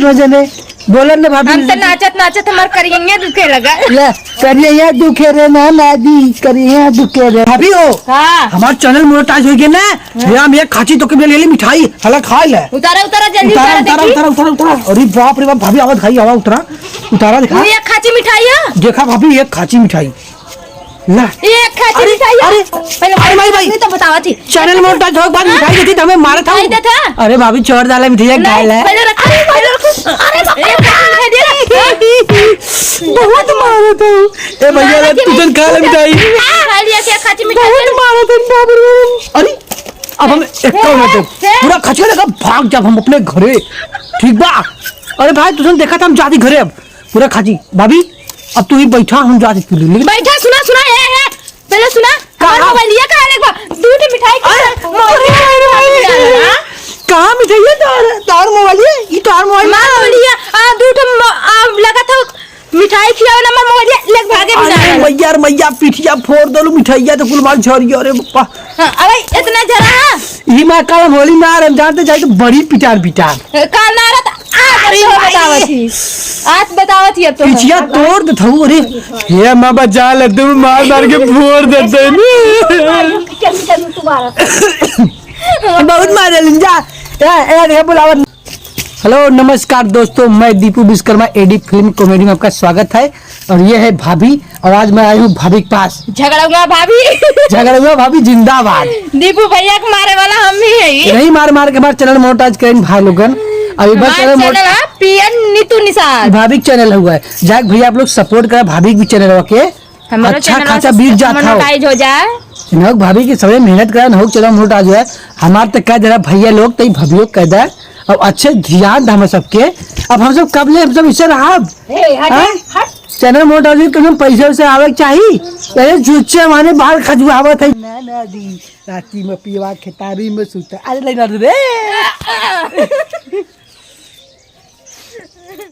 न जाने बोलन ना भाभी हम तो नाचत नाचत हमार करिए दुखे लगा ले करिए दुखे रे ना नादी करिए दुखे रे भाभी हो। हाँ हमार चैनल मोनेटाइज हो गया ना हम एक खाची तो के ले ली मिठाई हला खा ले उतारा उतारा जल्दी उतारा उतारा उतारा उतारा उतारा उतारा अरे बाप रे बाप भाभी आवाज खाई आवाज उतारा उतारा दिखा एक खाची मिठाई है देखा भाभी एक खाची मिठाई ला एक खाची मिठाई है अरे पहले अरे भाई नहीं तो बतावा थी चैनल मोनेटाइज हो बाद मिठाई देती तो हमें मारा था मिठाई देता अरे भाभी चोर डाला मिठाई खा ले पहले रख पहले रख अरे बहुत मारा था ए भैया तुझे खा ले मिठाई खा लिया क्या खाची मिठाई बहुत मारा था बाप रे अरे अब हम एक मिनट पूरा खचके लगा भाग जब हम अपने घरे ठीक बा अरे भाई तुझे देखा था हम जाती घरे अब पूरा खाची भाभी अब तू ही बैठा हम जाती पी लेकिन बैठा सुना सुना है पहले सुना हमारा मोबाइल लिया कहां एक बार दूध मिठाई कहां मिठाई है तार मोबाइल है ये तार मोबाइल मां लिया दूध लगा था मिठाई खिलाओ ना मैं मोबाइल लेके भागे अरे मैया मैया पिठिया फोड़ दो मिठाइया तो कुल मार झरियो अरे पप्पा अरे इतना जरा ई मां कल होली में हम जानते जाए तो बड़ी पिटार का नारा आज बतावत अब तो पिठिया तोड़ दे थऊ अरे ये मां बचा ले तुम मार मार के फोड़ देते बहुत मारे लिंजा ए बुलावा हेलो नमस्कार दोस्तों मैं Deepu Vishwakarma AD film comedy में आपका स्वागत है और ये है भाभी और आज मैं आई हूँ भाभी के पास झगड़ूंगा भाभी जिंदाबाद दीपू भैया को मारे वाला हम ही है नहीं मार के हमारे चैनल मोनेटाइज करें भाई लोगन अभी बस चैनल पीएन नीतू निसार भाभी के चैनल हुआ है जाक भैया आप लोग सपोर्ट करें भाभी की चैनल के अच्छा खासा बीत जाता हो जाए नहक भाभी की समय मेहनत करा नहक चैनल मोनेटाइज हुआ है हमारे तक कह दे भैया लोग तो भभियों कह दे अब अच्छे ध्यान हम सबके अब हम सब कब ले हम सब इससे रहा चैनल मोनेटाइज हम पैसे से आवे चाहिए पहले जुच्चे हमारे बाहर खजुआवत है ना दी राती में पीवा खेतारी में सुता अरे ले रे